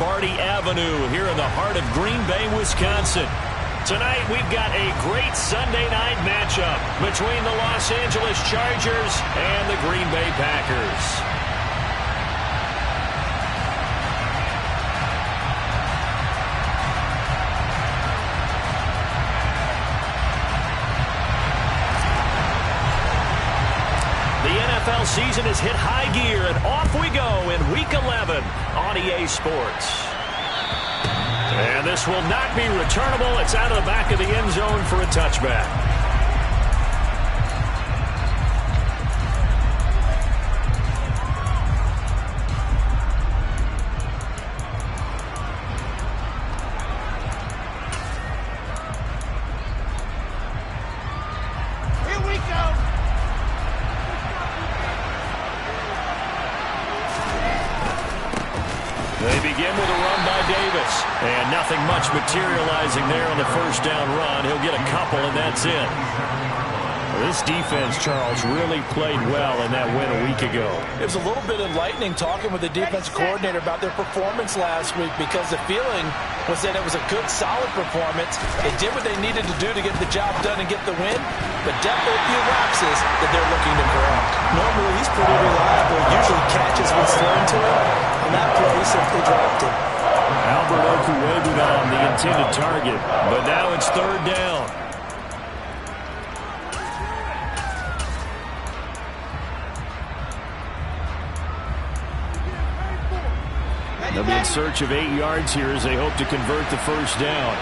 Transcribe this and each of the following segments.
Lombardi Avenue here in the heart of Green Bay, Wisconsin. Tonight, we've got a great Sunday night matchup between the Los Angeles Chargers and the Green Bay Packers. NFL season has hit high gear, and off we go in Week 11 on EA Sports. And this will not be returnable. It's out of the back of the end zone for a touchback. They begin with a run by Davis. And nothing much materializing there on the first down run. He'll get a couple, and that's it. This defense, Charles, really played well in that win a week ago. It was a little bit enlightening talking with the defense coordinator about their performance last week, because the feeling was that it was a good, solid performance. They did what they needed to do to get the job done and get the win, but definitely a few lapses that they're looking to correct. Normally, he's pretty reliable. Usually catches what's thrown to him. On that play, he simply dropped it. Albert Okuewu on the intended target, but now it's third down. They'll be in search of 8 yards here as they hope to convert the first down.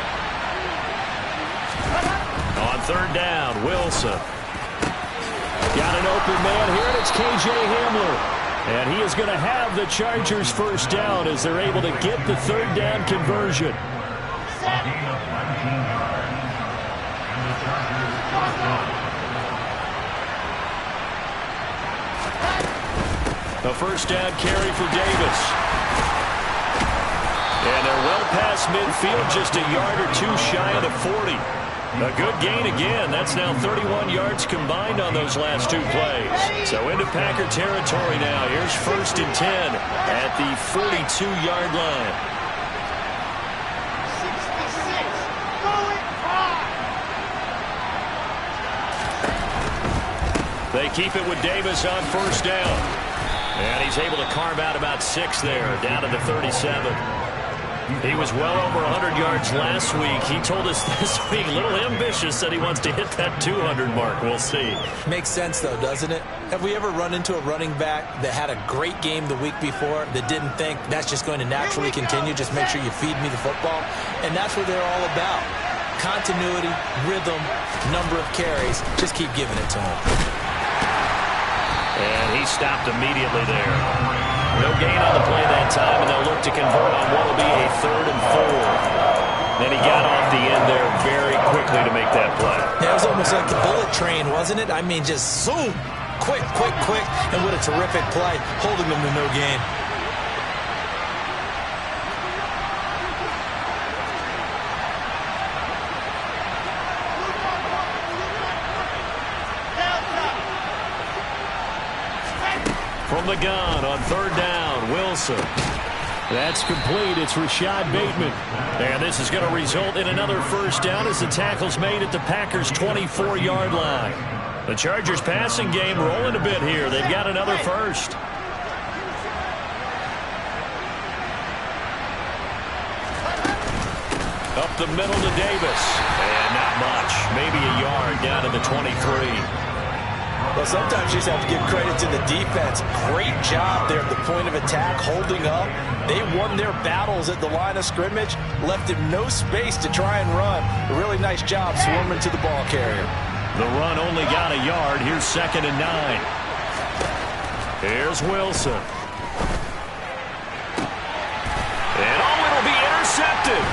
On third down, Wilson. Got an open man here, and it's K.J. Hamler. And he is going to have the Chargers first down as they're able to get the third down conversion. The first down carry for Davis. And they're well past midfield, just a yard or two shy of the 40. A good gain again. That's now 31 yards combined on those last two plays. So into Packer territory now. Here's first and 10 at the 42-yard line. 66, they keep it with Davis on first down. And he's able to carve out about 6 there, down to the 37. He was well over 100 yards last week. He told us this week, a little ambitious, said he wants to hit that 200 mark. We'll see. Makes sense, though, doesn't it? Have we ever run into a running back that had a great game the week before that didn't think that's just going to naturally continue? Just make sure you feed me the football. And that's what they're all about. Continuity, rhythm, number of carries. Just keep giving it to him. And he stopped immediately there. No gain on the play that time, and they'll look to convert on what will be a 3rd and 4. Then he got off the end there very quickly to make that play. Yeah, it was almost like the bullet train, wasn't it? I mean, just zoom. Quick, quick, quick. And what a terrific play, holding them to no gain. From the gun on third down, Wilson. That's complete. It's Rashad Bateman. And this is going to result in another first down as the tackle's made at the Packers' 24-yard line. The Chargers passing game rolling a bit here. They've got another first. Up the middle to Davis. And not much. Maybe a yard down to the 23. Well, sometimes you just have to give credit to the defense. Great job there at the point of attack, holding up. They won their battles at the line of scrimmage, left him no space to try and run. A really nice job swarming to the ball carrier. The run only got a yard. Here's 2nd and 9. Here's Wilson. And it'll be intercepted.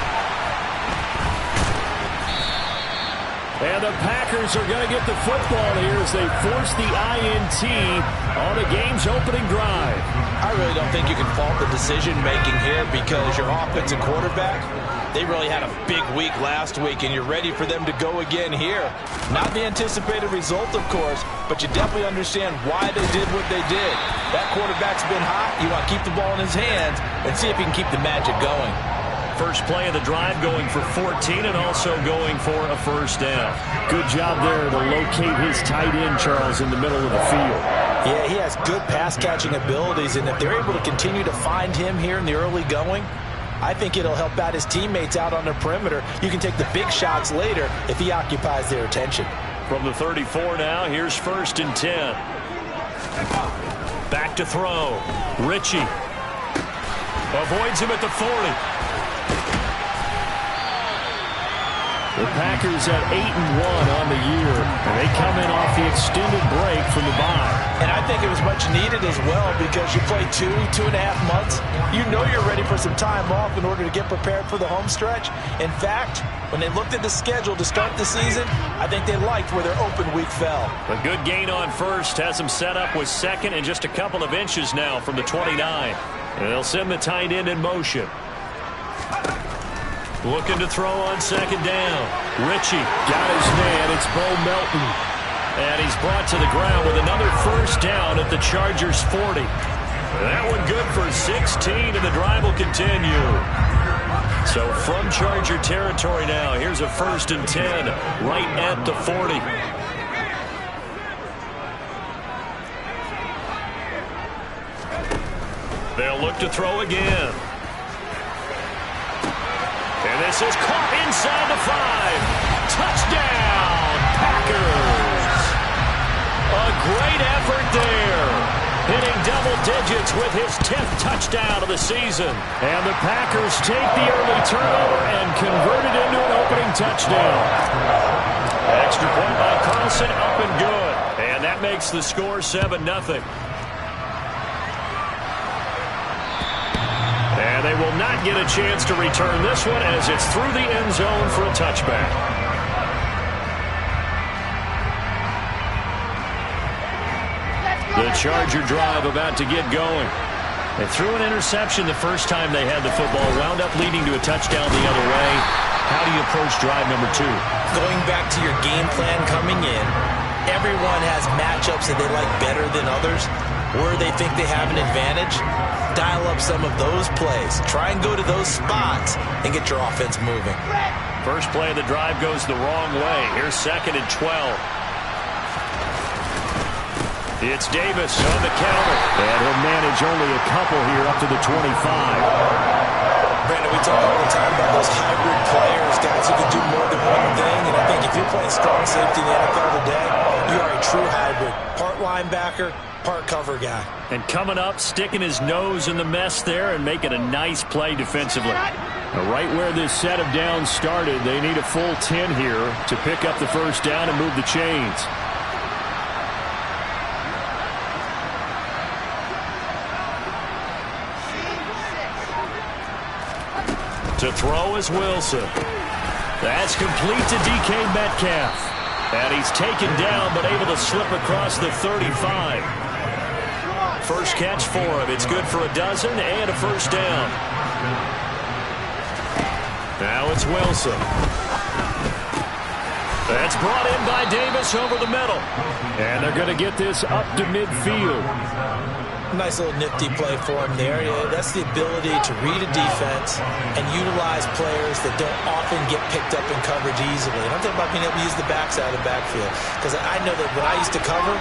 And And the Packers are going to get the football here as they force the INT on the game's opening drive. I really don't think you can fault the decision-making here because your offensive quarterback, they really had a big week last week, and you're ready for them to go again here. Not the anticipated result, of course, but you definitely understand why they did what they did. That quarterback's been hot. You want to keep the ball in his hands and see if he can keep the magic going. First play of the drive going for 14 and also going for a first down. Good job there to locate his tight end, Charles, in the middle of the field. Yeah, he has good pass-catching abilities, and if they're able to continue to find him here in the early going, I think it'll help out his teammates out on the perimeter. You can take the big shots later if he occupies their attention. From the 34 now, here's 1st and 10. Back to throw. Ritchie avoids him at the 40. The Packers at 8-1 on the year, and they come in off the extended break from the bye. And I think it was much needed as well because you play 2.5 months. You know you're ready for some time off in order to get prepared for the home stretch. In fact, when they looked at the schedule to start the season, I think they liked where their open week fell. A good gain on first has them set up with second and just a couple of inches now from the 29. And they'll send the tight end in motion. Looking to throw on 2nd down. Ritchie got his man. It's Bo Melton. And he's brought to the ground with another first down at the Chargers' 40. That one good for 16, and the drive will continue. So from Charger territory now, here's a 1st and 10 right at the 40. They'll look to throw again. And this is caught inside the 5. Touchdown, Packers. A great effort there. Hitting double digits with his 10th touchdown of the season. And the Packers take the early turnover and convert it into an opening touchdown. Extra point by Carlson, up and good. And that makes the score 7-0. And they will not get a chance to return this one as it's through the end zone for a touchback. The Charger drive about to get going. They threw an interception the first time they had the football, wound up leading to a touchdown the other way. How do you approach drive number 2? Going back to your game plan coming in, everyone has matchups that they like better than others. Where they think they have an advantage, dial up some of those plays. Try and go to those spots and get your offense moving. First play of the drive goes the wrong way. Here's 2nd and 12. It's Davis on the counter. And he'll manage only a couple here up to the 25. Brandon, we talk all the time about those hybrid players, guys who can do more than one thing. And I think if you're playing strong safety in the NFL today, you are a true hybrid. Part linebacker, part cover guy. And coming up, sticking his nose in the mess there and making a nice play defensively. Now, right where this set of downs started, they need a full 10 here to pick up the first down and move the chains. To throw is Wilson. That's complete to DK Metcalf. And he's taken down but able to slip across the 35. First catch for him. It's good for a dozen and a first down. Now it's Wilson. That's brought in by Davis over the middle. And they're going to get this up to midfield. Nice little nifty play for him there. Yeah, that's the ability to read a defense and utilize players that don't often get picked up in coverage easily. And I'm talking about being able to use the backside of the backfield. Because I know that when I used to cover,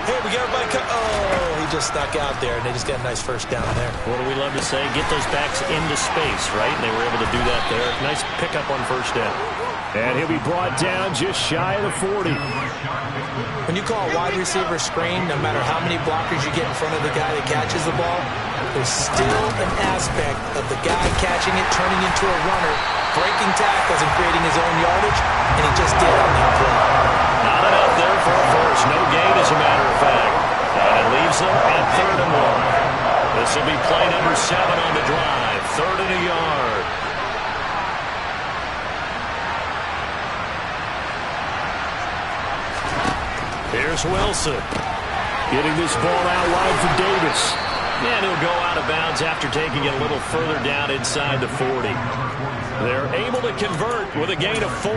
hey, we got everybody oh, he just stuck out there, and they just got a nice first down there. What do we love to say? Get those backs into space, right? And they were able to do that there. Nice pickup on first down. And he'll be brought down just shy of the 40. When you call a wide receiver screen, no matter how many blockers you get in front of the guy that catches the ball, there's still an aspect of the guy catching it, turning into a runner, breaking tackles and creating his own yardage, and he just did on that play. Not enough there for a first. No gain, as a matter of fact. And it leaves them at 3rd and 1. This will be play number 7 on the drive. 3rd and a yard. Here's Wilson. Getting this ball out wide for Davis. And he'll go out of bounds after taking it a little further down inside the 40. They're able to convert with a gain of 4.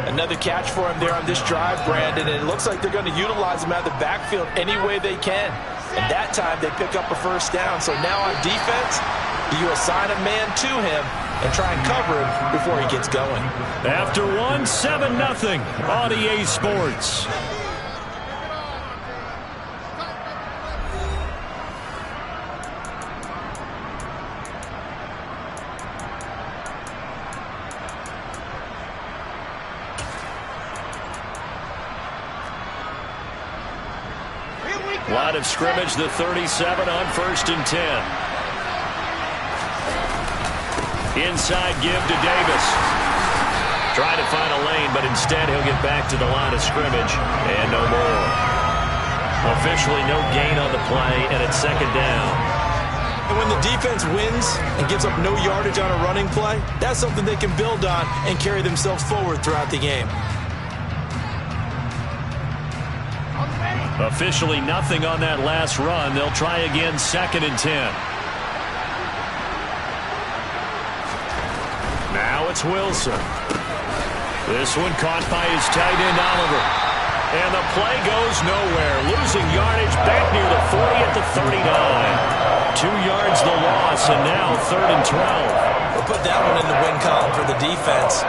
Another catch for him there on this drive, Brandon, and it looks like they're going to utilize him out of the backfield any way they can. And that time they pick up a first down. So now on defense, you assign a man to him and try and cover him before he gets going. After 7-0 on EA Sports. Line of scrimmage, the 37 on 1st and 10. Inside give to Davis. Trying to find a lane, but instead he'll get back to the line of scrimmage and no more. Officially no gain on the play, and it's 2nd down. And when the defense wins and gives up no yardage on a running play, that's something they can build on and carry themselves forward throughout the game. Officially nothing on that last run. They'll try again 2nd and 10. Now it's Wilson. This one caught by his tight end, Oliver. And the play goes nowhere. Losing yardage back near the 40 at the 39. 2 yards the loss, and now 3rd and 12. We'll put that one in the win column for the defense.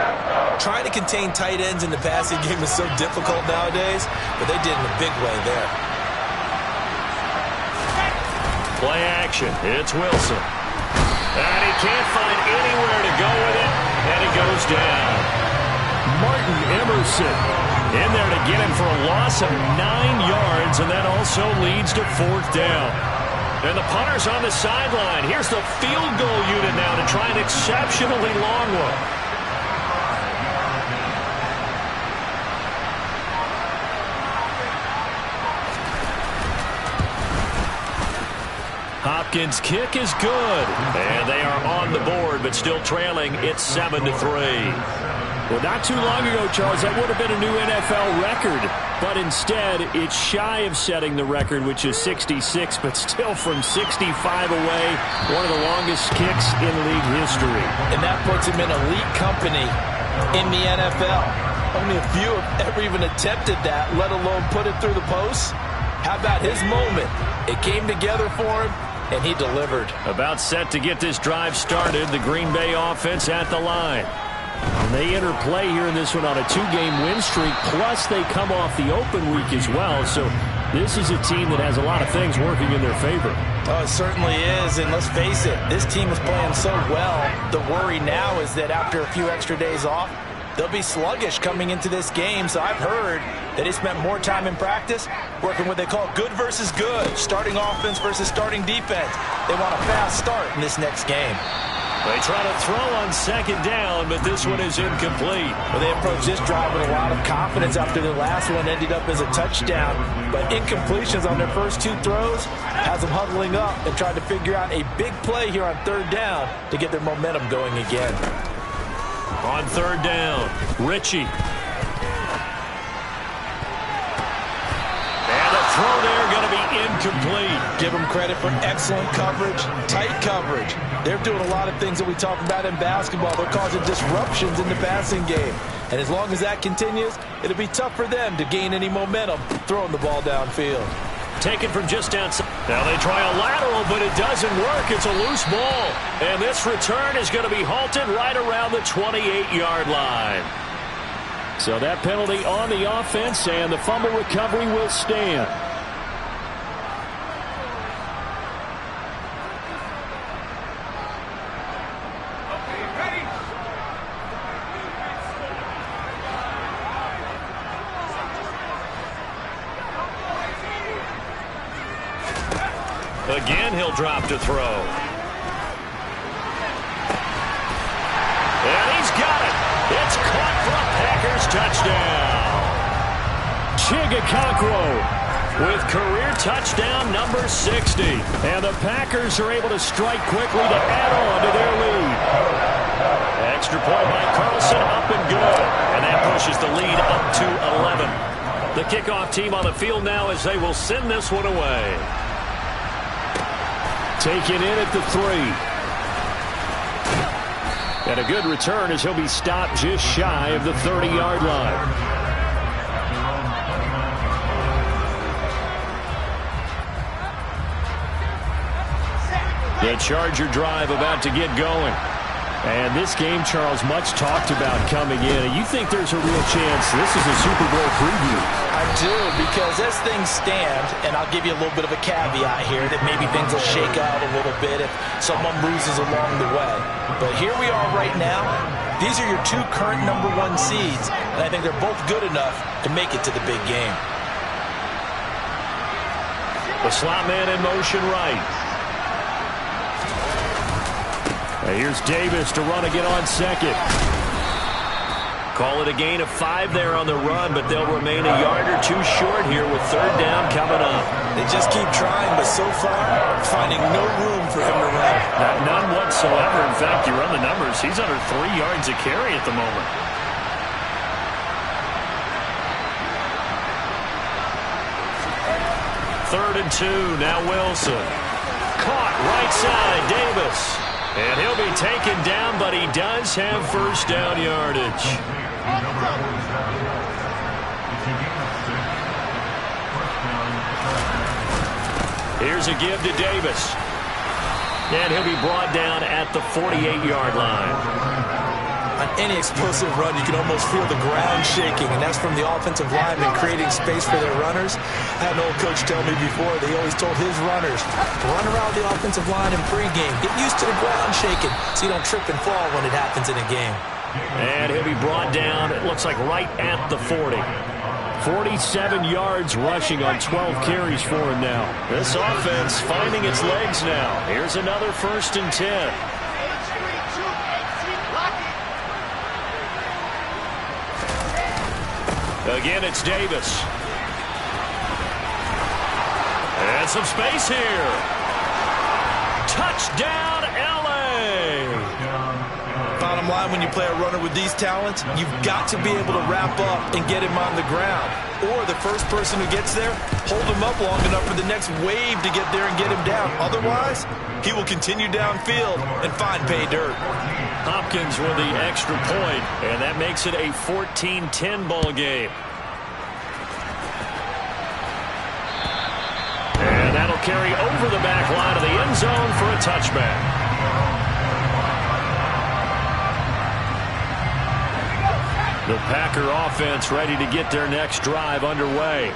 Trying to contain tight ends in the passing game is so difficult nowadays, but they did in a big way there. Play action. It's Wilson. And he can't find anywhere to go with it, and it goes down. Martin Emerson in there to get him for a loss of 9 yards, and that also leads to 4th down. And the punter's on the sideline. Here's the field goal unit now to try an exceptionally long one. Hopkins' kick is good. And they are on the board, but still trailing. It's 7-3. Well, not too long ago, Charles, that would have been a new NFL record. But instead, it's shy of setting the record, which is 66, but still from 65 away, one of the longest kicks in league history. And that puts him in elite company in the NFL. Only a few have ever even attempted that, let alone put it through the post. How about his moment? It came together for him, and he delivered. About set to get this drive started, the Green Bay offense at the line. And they enter play here in this one on a 2-game win streak, plus they come off the open week as well. So this is a team that has a lot of things working in their favor. Oh, it certainly is, and let's face it, this team is playing so well. The worry now is that after a few extra days off, they'll be sluggish coming into this game. So I've heard that they spent more time in practice working what they call good versus good, starting offense versus starting defense. They want a fast start in this next game. They try to throw on 2nd down, but this one is incomplete. Well, they approached this drive with a lot of confidence after the last one ended up as a touchdown. But incompletions on their first 2 throws has them huddling up and trying to figure out a big play here on 3rd down to get their momentum going again. On 3rd down, Ritchie. And the throw there going to be incomplete. Give them credit for excellent coverage, tight coverage. They're doing a lot of things that we talk about in basketball. They're causing disruptions in the passing game. And as long as that continues, it'll be tough for them to gain any momentum throwing the ball downfield. Taken from just outside. Now they try a lateral, but it doesn't work. It's a loose ball. And this return is going to be halted right around the 28-yard line. So that penalty on the offense, and the fumble recovery will stand. Again, he'll drop to throw. And he's got it. It's caught for a Packers touchdown. Chigakokro with career touchdown number 60. And the Packers are able to strike quickly to add on to their lead. Extra point by Carlson, up and good. And that pushes the lead up to 11. The kickoff team on the field now as they will send this one away. Taken in at the 3. And a good return as he'll be stopped just shy of the 30-yard line. The Charger drive about to get going. And this game, Charles, much talked about coming in. And you think there's a real chance this is a Super Bowl preview? I do, because as things stand, and I'll give you a little bit of a caveat here, that maybe things will shake out a little bit if someone loses along the way. But here we are right now. These are your two current number 1 seeds, and I think they're both good enough to make it to the big game. The slot man in motion right. Here's Davis to run again on second. Call it a gain of 5 there on the run, but they'll remain a yard or 2 short here with 3rd down coming up. They just keep trying, but so far, finding no room for him to run. None whatsoever. In fact, you run the numbers, he's under 3 yards a carry at the moment. Third and 2, now Wilson. Caught right side, Davis. And he'll be taken down, but he does have 1st down yardage. Here's a give to Davis. And he'll be brought down at the 48-yard line. On any explosive run, you can almost feel the ground shaking, and that's from the offensive linemen creating space for their runners. I had an old coach tell me before, they always told his runners, run around the offensive line in pregame. Get used to the ground shaking so you don't trip and fall when it happens in a game. And he'll be brought down, it looks like right at the 40. 47 yards rushing on 12 carries for him now. This offense finding its legs now. Here's another 1st and 10. Again, it's Davis. And some space here. Touchdown, L.A. Bottom line, when you play a runner with these talents, you've got to be able to wrap up and get him on the ground. Or the first person who gets there, hold him up long enough for the next wave to get there and get him down. Otherwise, he will continue downfield and find pay dirt. Hopkins with the extra point, and that makes it a 14-10 ball game. And that'll carry over the back line of the end zone for a touchback. The Packer offense ready to get their next drive underway.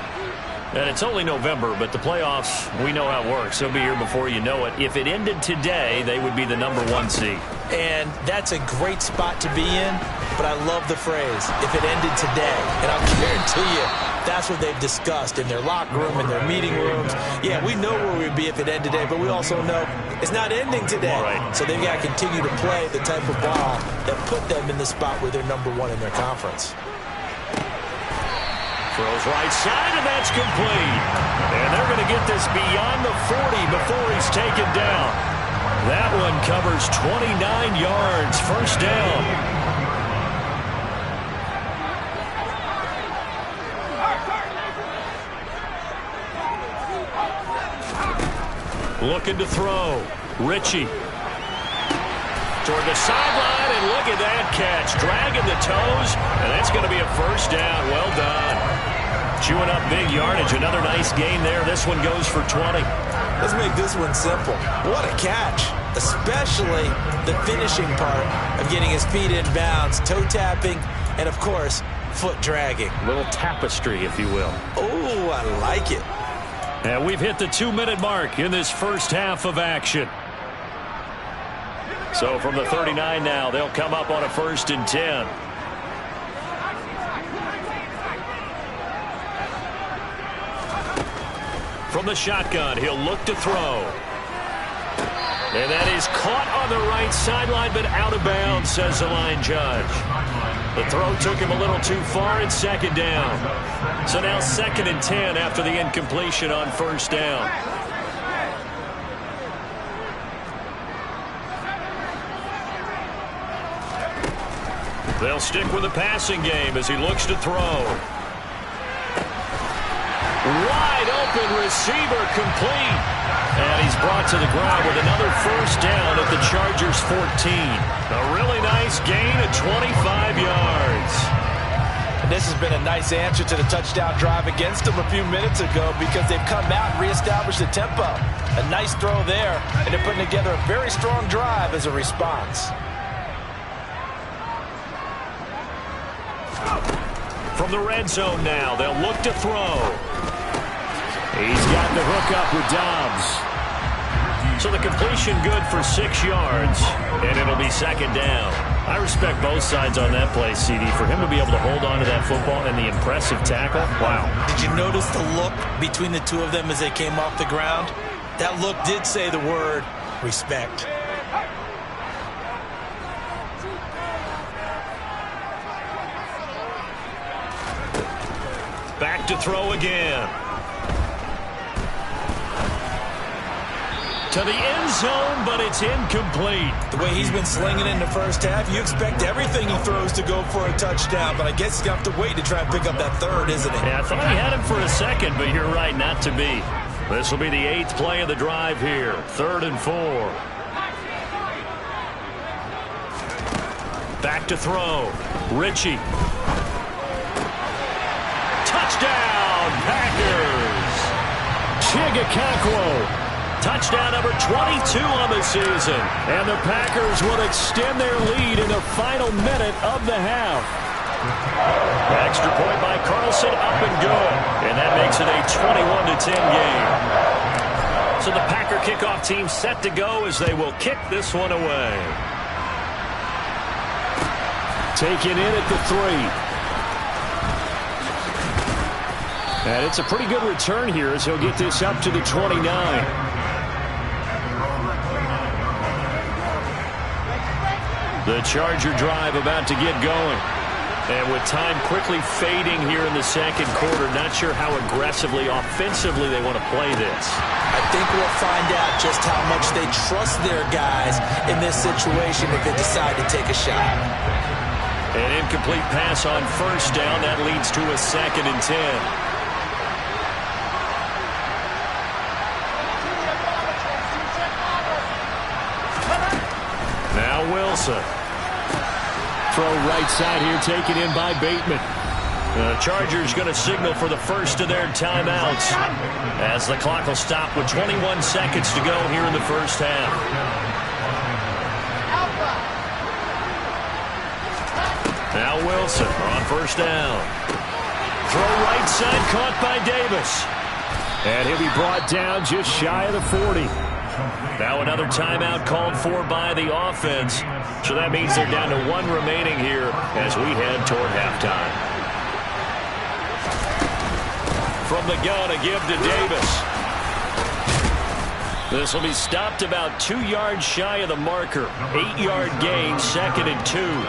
And it's only November, but the playoffs, we know how it works. They'll be here before you know it. If it ended today, they would be the number 1 seed. And that's a great spot to be in, but I love the phrase, if it ended today. And I'll guarantee you, that's what they've discussed in their locker room, in their meeting rooms. Yeah, we know where we'd be if it ended today, but we also know it's not ending today. Right. So they've got to continue to play the type of ball that put them in the spot where they're number 1 in their conference. Throws right side, and that's complete. And they're going to get this beyond the 40 before he's taken down. That one covers 29 yards. 1st down. Looking to throw. Ritchie. Toward the sideline, and look at that catch. Dragging the toes, and that's going to be a 1st down. Well done. Chewing up big yardage. Another nice gain there. This one goes for 20. Let's make this one simple. What a catch, especially the finishing part of getting his feet in bounds, toe tapping, and, of course, foot dragging. A little tapestry, if you will. Oh, I like it. And we've hit the 2-minute mark in this first half of action. So from the 39 now, they'll come up on a 1st and 10. From the shotgun, he'll look to throw. And that is caught on the right sideline, but out of bounds, says the line judge. The throw took him a little too far, and 2nd down. So now 2nd and 10 after the incompletion on 1st down. They'll stick with the passing game as he looks to throw. Wide open receiver complete. And he's brought to the ground with another first down at the Chargers' 14. A really nice gain of 25 yards. And this has been a nice answer to the touchdown drive against them a few minutes ago because they've come out and reestablished the tempo. A nice throw there, and they're putting together a very strong drive as a response. From the red zone now, they'll look to throw. He's got the hook up with Dobbs. So the completion good for 6 yards, and it'll be second down. I respect both sides on that play, CD. For him to be able to hold on to that football and the impressive tackle, wow. Did you notice the look between the two of them as they came off the ground? That look did say the word respect. Back to throw again. To the end zone, but it's incomplete. The way he's been slinging in the first half, you expect everything he throws to go for a touchdown, but I guess he's going to have to wait to try and pick up that third, isn't he? Yeah, I thought he had him for a second, but you're right, not to be. This will be the 8th play of the drive here. 3rd and 4. Back to throw. Ritchie. Touchdown, Packers! Chigakakwo. Touchdown number 22 on the season. And the Packers will extend their lead in the final minute of the half. Extra point by Carlson, up and good. And that makes it a 21-10 game. So the Packer kickoff team set to go as they will kick this one away. Taken in at the 3. And it's a pretty good return here as he'll get this up to the 29. The Charger drive about to get going. And with time quickly fading here in the second quarter, not sure how aggressively, offensively they want to play this. I think we'll find out just how much they trust their guys in this situation if they decide to take a shot. An incomplete pass on first down. That leads to a 2nd and 10. Now Wilson. Throw right side here, taken in by Bateman. The Chargers going to signal for the first of their timeouts as the clock will stop with 21 seconds to go here in the first half. Now Wilson on first down. Throw right side, caught by Davis. And he'll be brought down just shy of the 40. Now another timeout called for by the offense. So that means they're down to 1 remaining here as we head toward halftime. From the gun, a give to Davis. This will be stopped about 2 yards shy of the marker. 8-yard gain, 2nd and 2.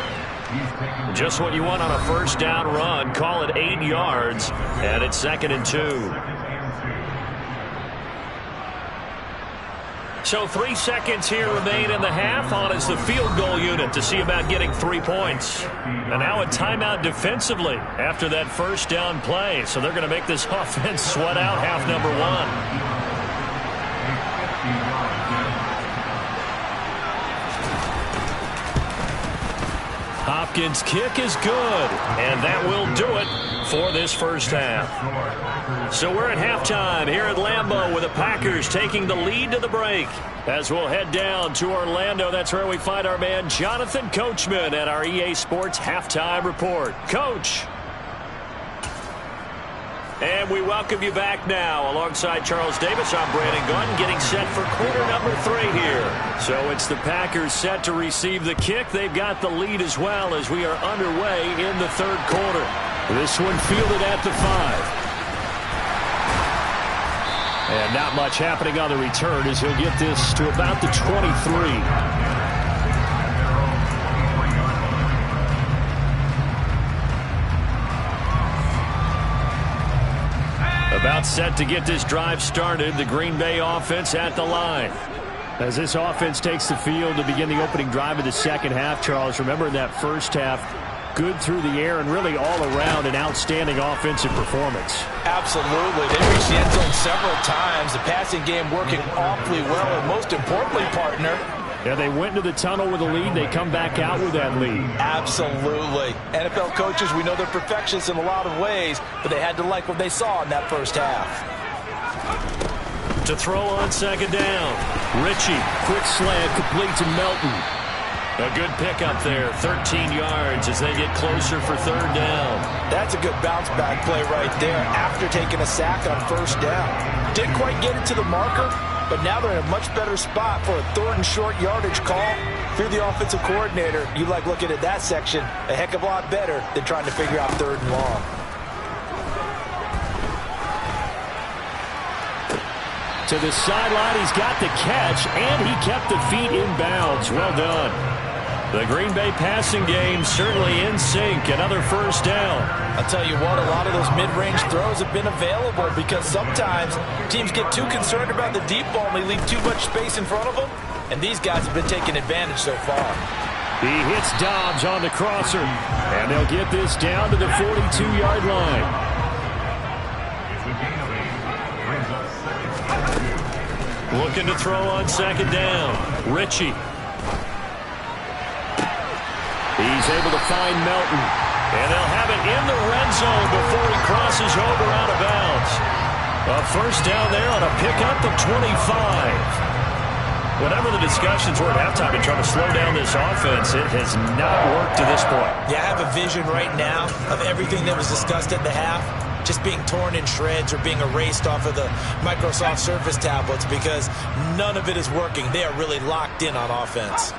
Just what you want on a first down run. Call it 8 yards, and it's 2nd and 2. So 3 seconds here remain in the half. On is the field goal unit to see about getting 3 points. And now a timeout defensively after that first down play. So they're going to make this offense sweat out half number 1. Hopkins' kick is good, and that will do it for this first half. So we're at halftime here at Lambeau with the Packers taking the lead to the break. As we'll head down to Orlando, that's where we find our man Jonathan Coachman at our EA Sports Halftime Report. Coach. And we welcome you back now. Alongside Charles Davis, I'm Brandon Gunn, getting set for quarter number 3 here. So it's the Packers set to receive the kick. They've got the lead as well as we are underway in the third quarter. This one fielded at the 5. And not much happening on the return as he'll get this to about the 23. About set to get this drive started, the Green Bay offense at the line. As this offense takes the field to begin the opening drive of the second half, Charles, remember in that first half, good through the air and really all around an outstanding offensive performance. Absolutely. They reached the end zone several times. The passing game working awfully well, and most importantly, partner, yeah, they went into the tunnel with a lead. They come back out with that lead. Absolutely. NFL coaches, we know they're perfectionists in a lot of ways, but they had to like what they saw in that first half. To throw on second down. Ritchie, quick slant, complete to Melton. A good pickup there, 13 yards as they get closer for third down. That's a good bounce back play right there after taking a sack on first down. Didn't quite get it to the marker, but now they're in a much better spot for a third and short yardage call. If you're the offensive coordinator, you like looking at that section a heck of a lot better than trying to figure out third and long. To the sideline, he's got the catch, and he kept the feet in bounds. Well done. The Green Bay passing game certainly in sync. Another first down. I'll tell you what, a lot of those mid-range throws have been available because sometimes teams get too concerned about the deep ball and they leave too much space in front of them, and these guys have been taking advantage so far. He hits Dobbs on the crosser, and they'll get this down to the 42-yard line. Looking to throw on second down. Ritchie. He's able to find Melton. And they'll have it in the red zone before he crosses over out of bounds. A first down there on a pickup of 25. Whatever the discussions were at halftime in trying to slow down this offense, it has not worked to this point. Yeah, I have a vision right now of everything that was discussed at the half just being torn in shreds or being erased off of the Microsoft Surface tablets because none of it is working. They are really locked in on offense.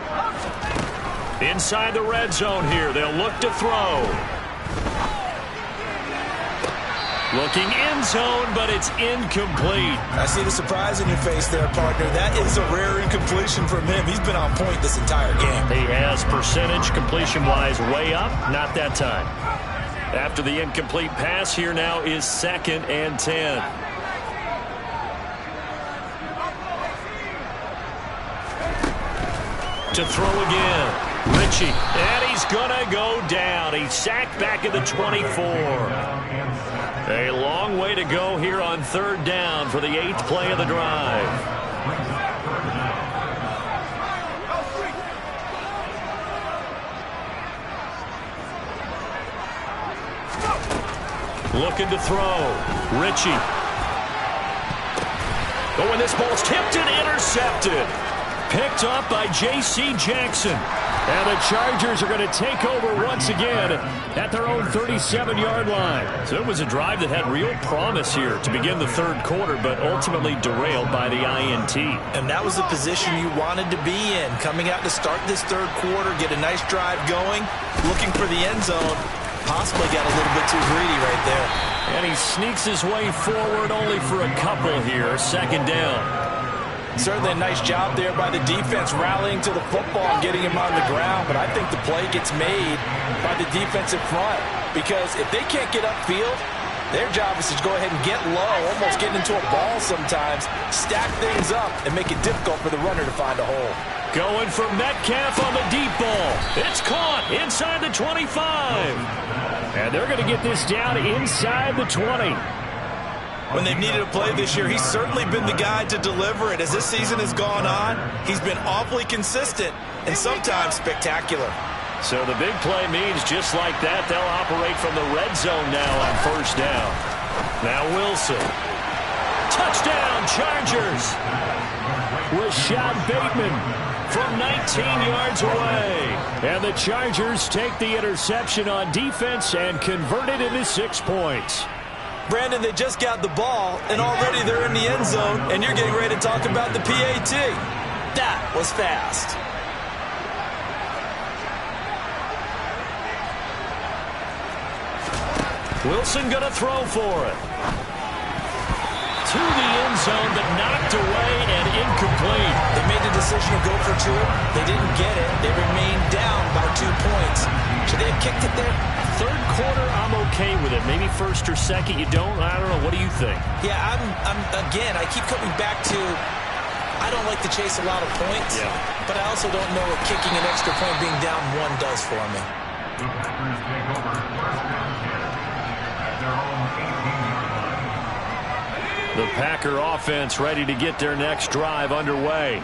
Inside the red zone here, they'll look to throw. Looking end zone, but it's incomplete. I see the surprise in your face there, partner. That is a rare incompletion from him. He's been on point this entire game. He has percentage completion-wise way up, not that time. After the incomplete pass, here now is 2nd and 10. To throw again. Ritchie, and he's going to go down. He's sacked back at the 24. A long way to go here on third down for the 8th play of the drive. Looking to throw. Ritchie. Oh, and this ball's tipped and intercepted. Picked up by J.C. Jackson. And the Chargers are going to take over once again at their own 37-yard line. So it was a drive that had real promise here to begin the third quarter, but ultimately derailed by the INT. And that was the position you wanted to be in, coming out to start this third quarter, get a nice drive going, looking for the end zone. Possibly got a little bit too greedy right there. And he sneaks his way forward only for a couple here. Second down. Certainly a nice job there by the defense rallying to the football and getting him on the ground, but I think the play gets made by the defensive front because if they can't get upfield, their job is to go ahead and get low, almost getting into a ball sometimes, stack things up, and make it difficult for the runner to find a hole. Going for Metcalf on the deep ball. It's caught inside the 25. And they're going to get this down inside the 20. When they've needed a play this year, he's certainly been the guy to deliver it. As this season has gone on, he's been awfully consistent and sometimes spectacular. So the big play means just like that, they'll operate from the red zone now on first down. Now Wilson. Touchdown, Chargers. Rashad Bateman from 19 yards away. And the Chargers take the interception on defense and convert it into 6 points. Brandon, they just got the ball, and already they're in the end zone, and you're getting ready to talk about the PAT. That was fast. Wilson going to throw for it. To the end zone, but knocked away and incomplete. They made the decision to go for 2. They didn't get it. They remained down by 2 points. Should they have kicked it there? Third quarter, I'm okay with it. Maybe first or second, you don't. I don't know. What do you think? Yeah, again, I keep coming back to I don't like to chase a lot of points, but I also don't know what kicking an extra point being down 1 does for me. The Packers take over first down 10 at their own 18-yard line. The Packer offense ready to get their next drive underway.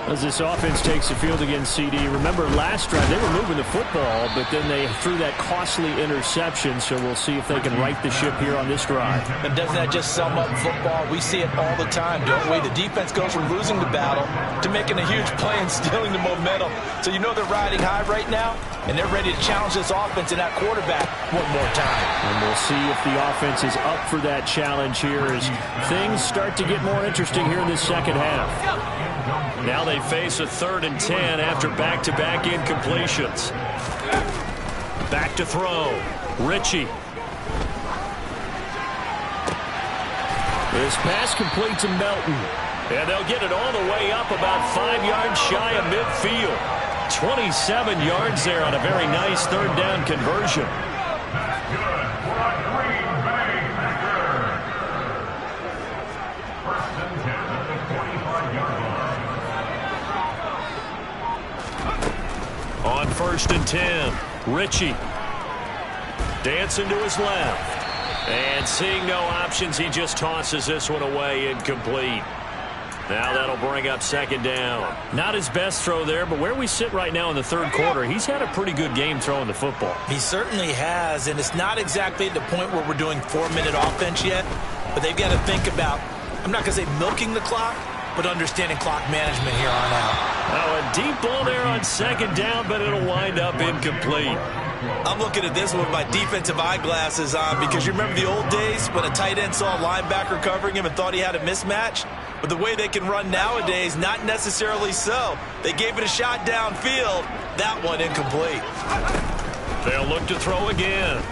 As this offense takes the field against CD, remember last drive they were moving the football, but then they threw that costly interception, so we'll see if they can right the ship here on this drive. And doesn't that just sum up football? We see it all the time, don't we? The defense goes from losing the battle to making a huge play and stealing the momentum. So you know they're riding high right now, and they're ready to challenge this offense and that quarterback one more time. And we'll see if the offense is up for that challenge here as things start to get more interesting here in this second half. Now they face a 3rd and 10 after back-to-back incompletions. Back to throw. Ritchie. This pass complete to Melton. And they'll get it all the way up about 5 yards shy of midfield. 27 yards there on a very nice 3rd down conversion. That's good for a Green Bay Packer. First and 10 at the 25-yard line. On 1st and 10, Ritchie dancing to his left. And seeing no options, he just tosses this one away, incomplete. Now that'll bring up 2nd down. Not his best throw there, but where we sit right now in the 3rd quarter, he's had a pretty good game throwing the football. He certainly has, and it's not exactly at the point where we're doing 4-minute offense yet, but they've got to think about, I'm not going to say milking the clock, but understanding clock management here on out. Now a deep ball there on 2nd down, but it'll wind up incomplete. I'm looking at this one with my defensive eyeglasses on because you remember the old days when a tight end saw a linebacker covering him and thought he had a mismatch? But the way they can run nowadays, not necessarily so. They gave it a shot downfield. That one incomplete. They'll look to throw again.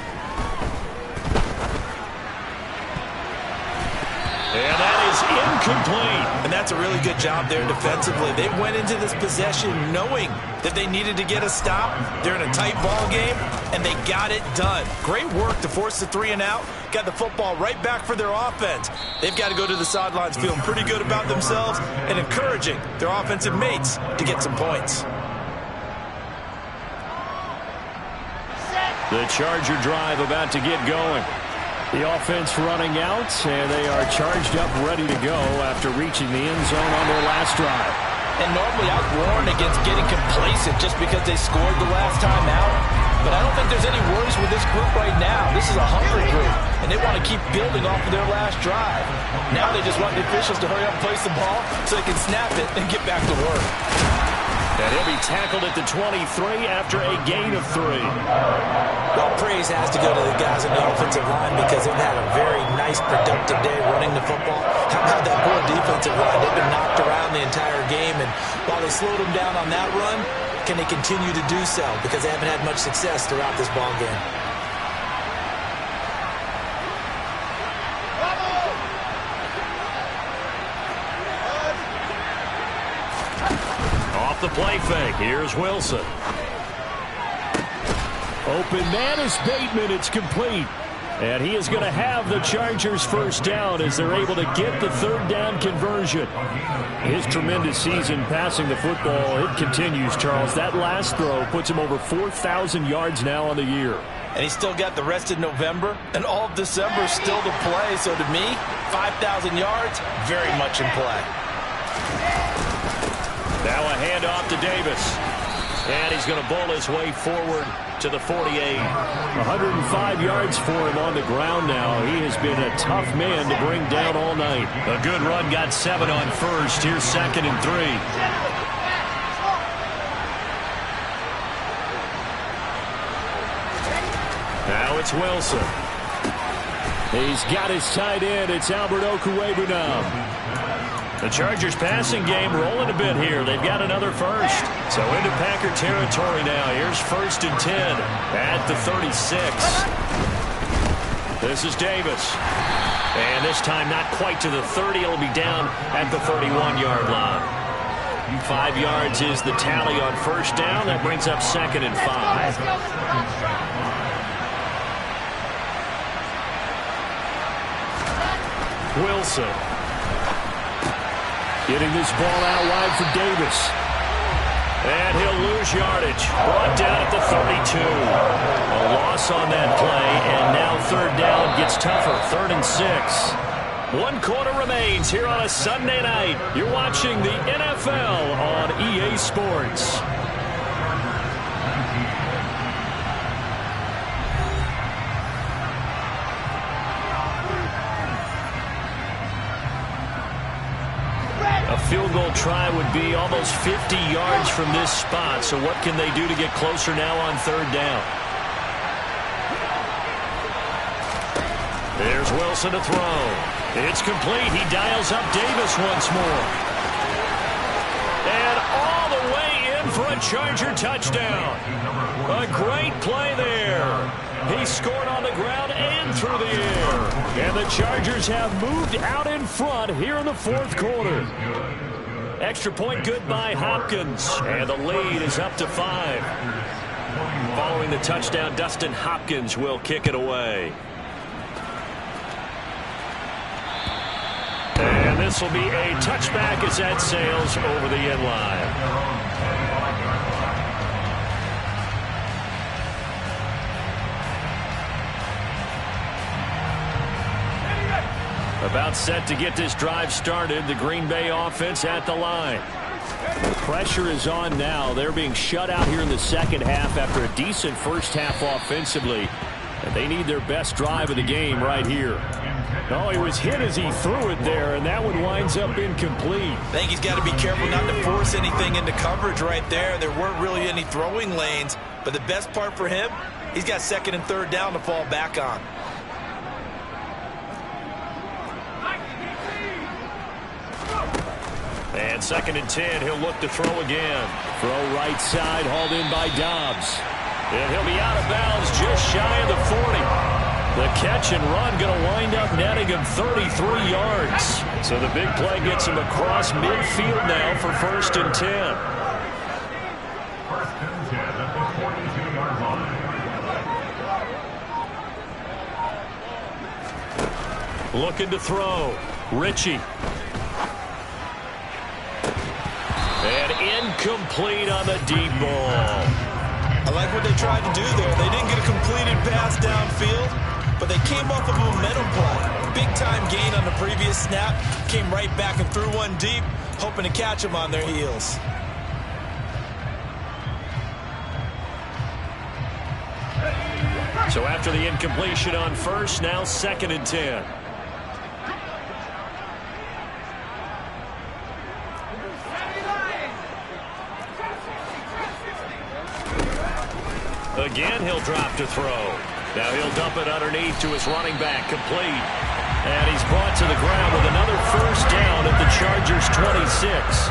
And that is incomplete. And that's a really good job there defensively. They went into this possession knowing that they needed to get a stop. They're in a tight ball game, and they got it done. Great work to force the 3 and out. Got the football right back for their offense. They've got to go to the sidelines feeling pretty good about themselves and encouraging their offensive mates to get some points. The Charger drive about to get going. The offense running out, and they are charged up, ready to go after reaching the end zone on their last drive. And normally I warn against getting complacent just because they scored the last time out. But I don't think there's any worries with this group right now. This is a hungry group, and they want to keep building off of their last drive. Now they just want the officials to hurry up and place the ball so they can snap it and get back to work. And he'll be tackled at the 23 after a gain of 3. Well, praise has to go to the guys on the offensive line because they've had a very nice, productive day running the football. How about that poor defensive line? They've been knocked around the entire game, and while they slowed them down on that run, can they continue to do so? Because they haven't had much success throughout this ball game. Off the play fake, here's Wilson. Open man is Bateman, it's complete. And he is going to have the Chargers first down as they're able to get the 3rd down conversion. His tremendous season passing the football, it continues, Charles. That last throw puts him over 4,000 yards now on the year. And he's still got the rest of November and all of December still to play. So to me, 5,000 yards, very much in play. Now a handoff to Davis. And he's going to bowl his way forward to the 48. 105 yards for him on the ground now. He has been a tough man to bring down all night. A good run, got 7 on first. Here's 2nd and 3. Now it's Wilson. He's got his tight end. It's Albert Okwuegbunam. The Chargers passing game rolling a bit here. They've got another first. So into Packer territory now. Here's 1st and 10 at the 36. This is Davis. And this time not quite to the 30. It'll be down at the 31-yard line. 5 yards is the tally on first down. That brings up 2nd and 5. Wilson. Getting this ball out wide for Davis. And he'll lose yardage. Brought down at the 32. A loss on that play, and now third down gets tougher. 3rd and 6. 1 quarter remains here on a Sunday night. You're watching the NFL on EA Sports. A field goal try would be almost 50 yards from this spot. So what can they do to get closer now on third down? There's Wilson to throw. It's complete. He dials up Davis once more. And all the way in for a Charger touchdown. A great play there. He scored on the ground and through the air. And the Chargers have moved out in front here in the 4th quarter. Extra point good by Hopkins. And the lead is up to 5. Following the touchdown, Dustin Hopkins will kick it away. And this will be a touchback as that sails over the end line. About set to get this drive started. The Green Bay offense at the line. Pressure is on now. They're being shut out here in the second half after a decent first half offensively. And they need their best drive of the game right here. Oh, he was hit as he threw it there, and that one winds up incomplete. I think he's got to be careful not to force anything into coverage right there. There weren't really any throwing lanes, but the best part for him, he's got 2nd and 3rd down to fall back on. And 2nd and 10, he'll look to throw again. Throw right side, hauled in by Dobbs. And he'll be out of bounds just shy of the 40. The catch and run going to wind up netting him 33 yards. So the big play gets him across midfield now for 1st and 10. 1st and 10 at the 42-yard line. Looking to throw. Ritchie. And incomplete on the deep ball. I like what they tried to do there. They didn't get a completed pass downfield, but they came off of a momentum play. Big-time gain on the previous snap. Came right back and threw one deep, hoping to catch them on their heels. So after the incompletion on first, now 2nd and 10. Again, he'll drop to throw. Now he'll dump it underneath to his running back, complete. And he's brought to the ground with another 1st down at the Chargers' 26.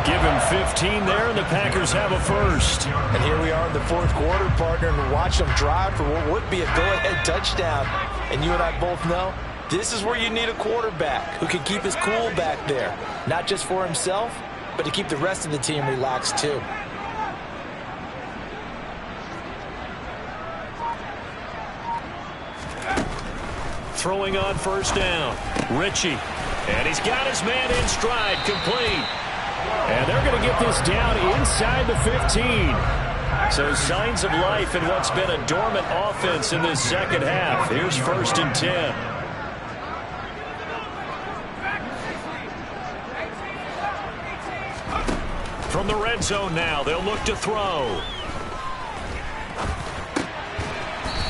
Give him 15 there, and the Packers have a 1st. And here we are in the 4th quarter, partner, and watch them drive for what would be a go-ahead touchdown. And you and I both know this is where you need a quarterback who can keep his cool back there. Not just for himself, but to keep the rest of the team relaxed too. Throwing on 1st down. Ritchie. And he's got his man in stride, complete. And they're going to get this down inside the 15. So signs of life in what's been a dormant offense in this second half. Here's 1st and 10. From the red zone now, they'll look to throw.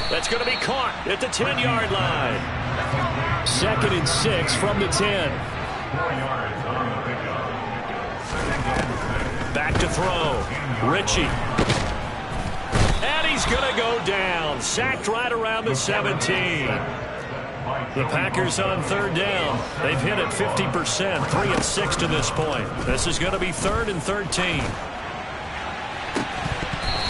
That's going to be caught at the 10-yard line. 2nd and 6 from the 10. 4 yards on the pickup. Back to throw. Ritchie. And he's going to go down. Sacked right around the 17. The Packers on 3rd down. They've hit it 50%, 3 and 6 to this point. This is going to be 3rd and 13.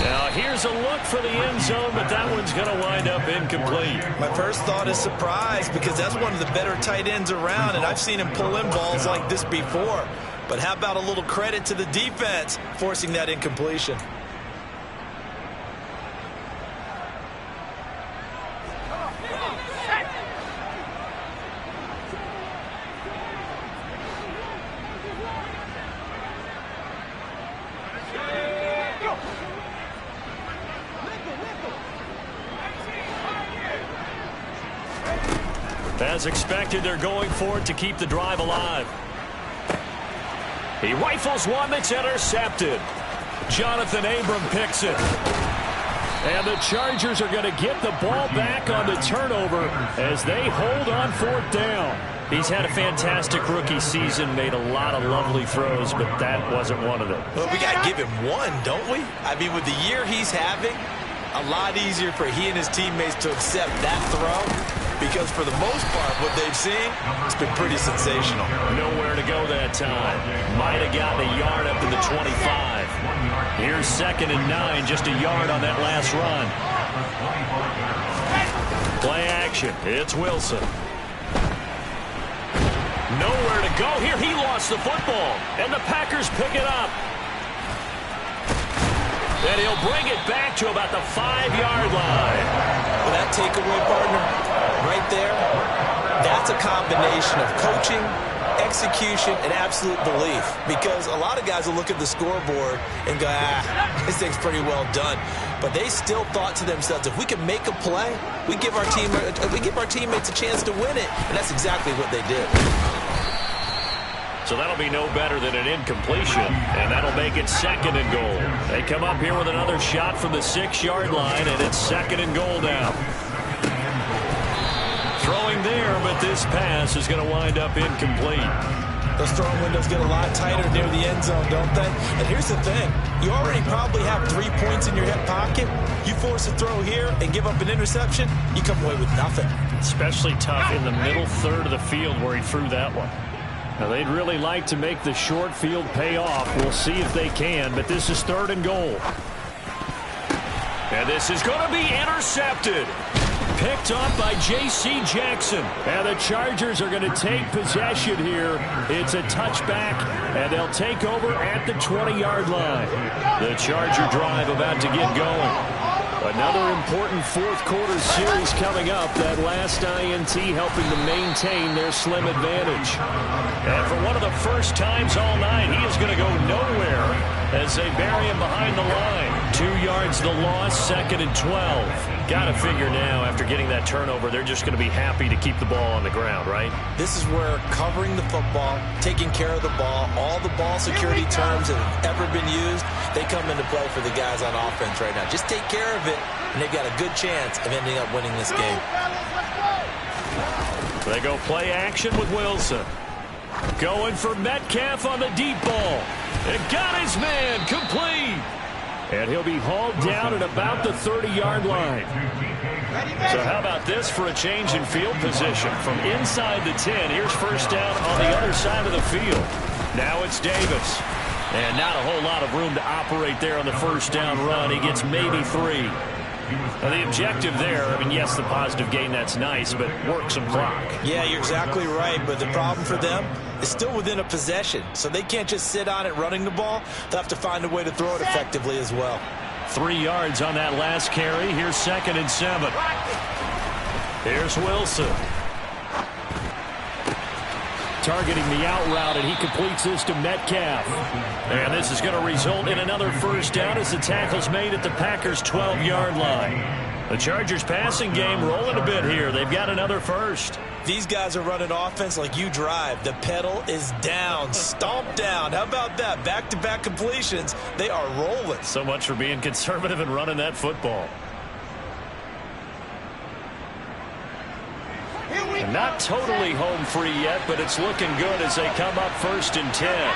Now here's a look for the end zone, but that one's going to wind up incomplete. My first thought is surprise, because that's one of the better tight ends around, and I've seen him pull in balls like this before. But how about a little credit to the defense forcing that incompletion? As expected, they're going for it to keep the drive alive. He rifles one that's intercepted. Jonathan Abram picks it. And the Chargers are going to get the ball back on the turnover as they hold on 4th down. He's had a fantastic rookie season, made a lot of lovely throws, but that wasn't one of them. Well, we got to give him one, don't we? I mean, with the year he's having, a lot easier for he and his teammates to accept that throw, because for the most part, what they've seen, it's been pretty sensational. Nowhere to go that time. Might have gotten a yard up to the 25. Here's 2nd and 9, just a yard on that last run. Play action. It's Wilson. Nowhere to go here. He lost the football, and the Packers pick it up. And he'll bring it back to about the 5-yard line. Well, that takeaway, partner, right there, that's a combination of coaching, execution, and absolute belief. Because a lot of guys will look at the scoreboard and go, this thing's pretty well done. But they still thought to themselves, if we can make a play, we give our teammates a chance to win it. And that's exactly what they did. So that'll be no better than an incompletion, and that'll make it 2nd and goal. They come up here with another shot from the 6-yard line, and it's 2nd and goal now. Throwing there, but this pass is going to wind up incomplete. Those throwing windows get a lot tighter near the end zone, don't they? And here's the thing. You already probably have 3 points in your hip pocket. You force a throw here and give up an interception, you come away with nothing. Especially tough in the middle third of the field where he threw that one. Now, they'd really like to make the short field pay off. We'll see if they can, but this is 3rd and goal. And this is going to be intercepted. Picked up by J.C. Jackson. And the Chargers are going to take possession here. It's a touchback, and they'll take over at the 20-yard line. The Charger drive about to get going. Another important 4th quarter series coming up. That last INT helping to maintain their slim advantage. And for one of the first times all night, he is going to go nowhere as they bury him behind the line. 2 yards the loss, 2nd and 12. Got to figure now, after getting that turnover, they're just going to be happy to keep the ball on the ground, right? This is where covering the football, taking care of the ball, all the ball security terms that have ever been used, they come into play for the guys on offense right now. Just take care of it, and they've got a good chance of ending up winning this game. They go play action with Wilson. Going for Metcalf on the deep ball. It got his man complete. And he'll be hauled down at about the 30-yard line. So how about this for a change in field position? From inside the 10, here's 1st down on the other side of the field. Now it's Davis. And not a whole lot of room to operate there on the 1st down run. He gets maybe 3. Now, the objective there, I mean, yes, the positive gain, that's nice, but work some clock. Yeah, you're exactly right, but the problem for them is still within a possession, so they can't just sit on it running the ball. They'll have to find a way to throw it effectively as well. 3 yards on that last carry. Here's 2nd and 7. Here's Wilson. Targeting the out route, and he completes this to Metcalf. And this is going to result in another 1st down as the tackle's made at the Packers' 12-yard line. The Chargers passing game rolling a bit here. They've got another 1st. These guys are running offense like you drive. The pedal is down, stomped down. How about that? Back-to-back completions. They are rolling. So much for being conservative and running that football. And not totally home free yet, but it's looking good as they come up 1st and 10.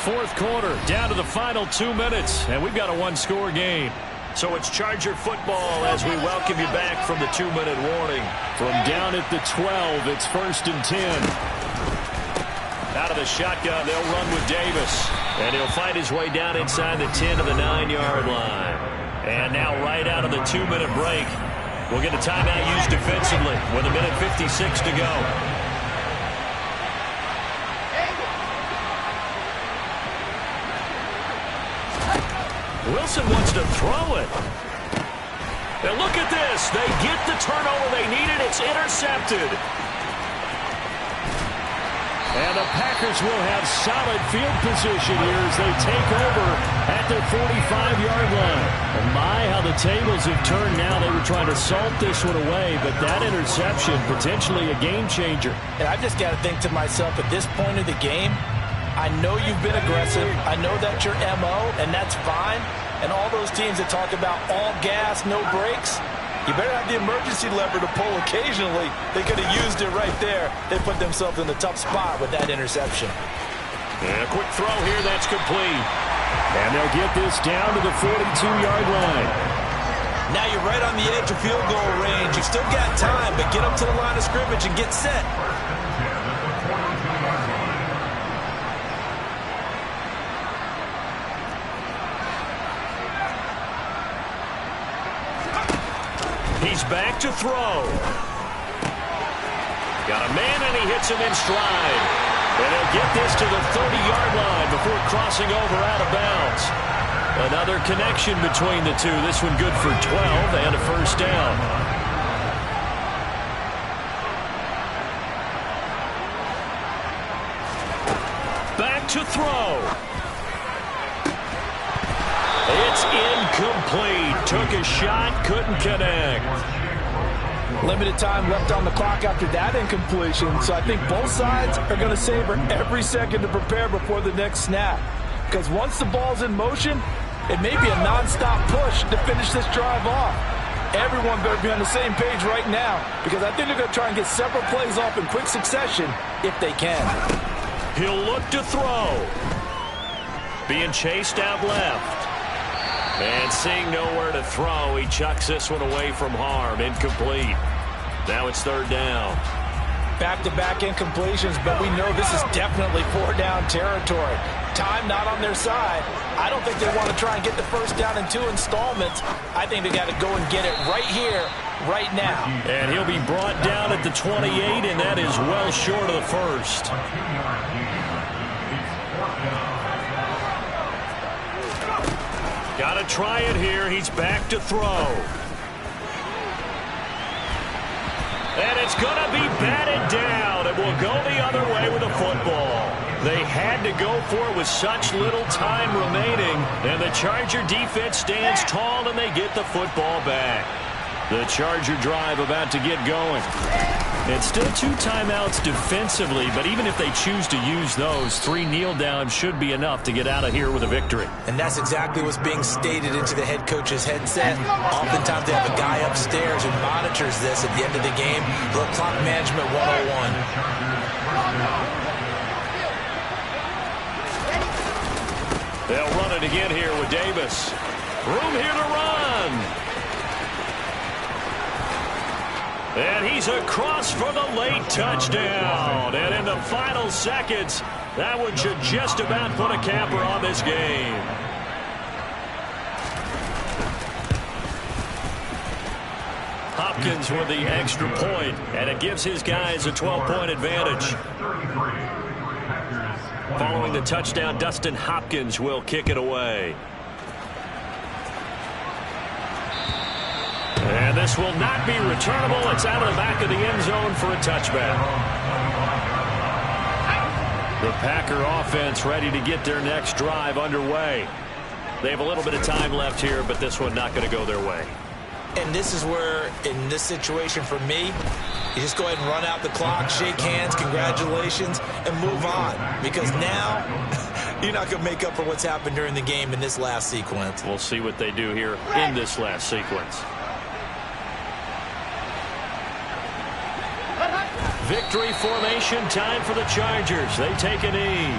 4th quarter, down to the final 2 minutes, and we've got a 1-score game. So it's Charger football as we welcome you back from the 2-minute warning. From down at the 12, it's 1st and 10. Out of the shotgun, they'll run with Davis. And he'll fight his way down inside the 10 to the 9-yard line. And now right out of the 2-minute break, we'll get a timeout used defensively with 1:56 to go. Wilson wants to throw it. And look at this. They get the turnover they needed. It's intercepted. And the Packers will have solid field position here as they take over at their 45-yard line. And my, how the tables have turned now. They were trying to salt this one away, but that interception, potentially a game changer. And I just got to think to myself, at this point of the game, I know you've been aggressive. I know that's your MO, and that's fine. And all those teams that talk about all gas, no brakes, you better have the emergency lever to pull occasionally. They could have used it right there. They put themselves in a tough spot with that interception. And a quick throw here, that's complete. And they'll get this down to the 42-yard line. Now you're right on the edge of field goal range. You've still got time, but get up to the line of scrimmage and get set. He's back to throw. Got a man, and he hits him in stride. And he'll get this to the 30-yard line before crossing over out of bounds. Another connection between the two. This one good for 12 and a first down. Back to throw. It's incomplete. Took a shot, couldn't connect. Limited time left on the clock after that incompletion, so I think both sides are going to savor every second to prepare before the next snap. Because once the ball's in motion, it may be a nonstop push to finish this drive off. Everyone better be on the same page right now, because I think they're going to try and get several plays off in quick succession if they can. He'll look to throw. Being chased out left. And seeing nowhere to throw, he chucks this one away from harm. Incomplete. Now it's third down. Back-to-back incompletions, but we know this is definitely four-down territory. Time not on their side. I don't think they want to try and get the first down in two installments. I think they got to go and get it right here, right now. And he'll be brought down at the 28, and that is well short of the first. Got to try it here. He's back to throw. And it's going to be batted down. It will go the other way with the football. They had to go for it with such little time remaining. And the Charger defense stands tall, and they get the football back. The Charger drive about to get going. It's still 2 timeouts defensively, but even if they choose to use those, 3 kneel downs should be enough to get out of here with a victory. And that's exactly what's being stated into the head coach's headset. Oftentimes they have a guy upstairs who monitors this at the end of the game. The clock management 101. They'll run it again here with Davis. Room here to run. And he's across for the late touchdown. And in the final seconds, that one should just about put a capper on this game. Hopkins with the extra point, and it gives his guys a 12-point advantage. Following the touchdown, Dustin Hopkins will kick it away. And this will not be returnable. It's out of the back of the end zone for a touchback. The Packer offense ready to get their next drive underway. They have a little bit of time left here, but this one not going to go their way. And this is where, in this situation for me, you just go ahead and run out the clock, shake hands, congratulations, and move on. Because now, you're not going to make up for what's happened during the game in this last sequence. We'll see what they do here in this last sequence. Victory formation time for the Chargers. They take a knee.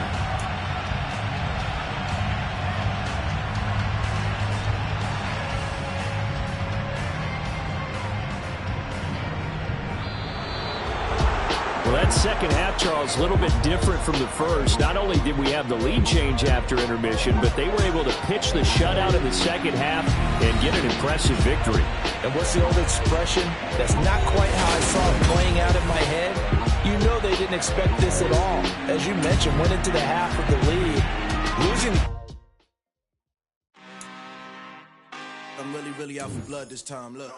Well, that second half, Charles, a little bit different from the first. Not only did we have the lead change after intermission, but they were able to pitch the shutout in the second half and get an impressive victory. And what's the old expression? That's not quite how I saw it playing out in my head. You know they didn't expect this at all. As you mentioned, went into the half with the lead. Losing. I'm really out for blood this time. Look.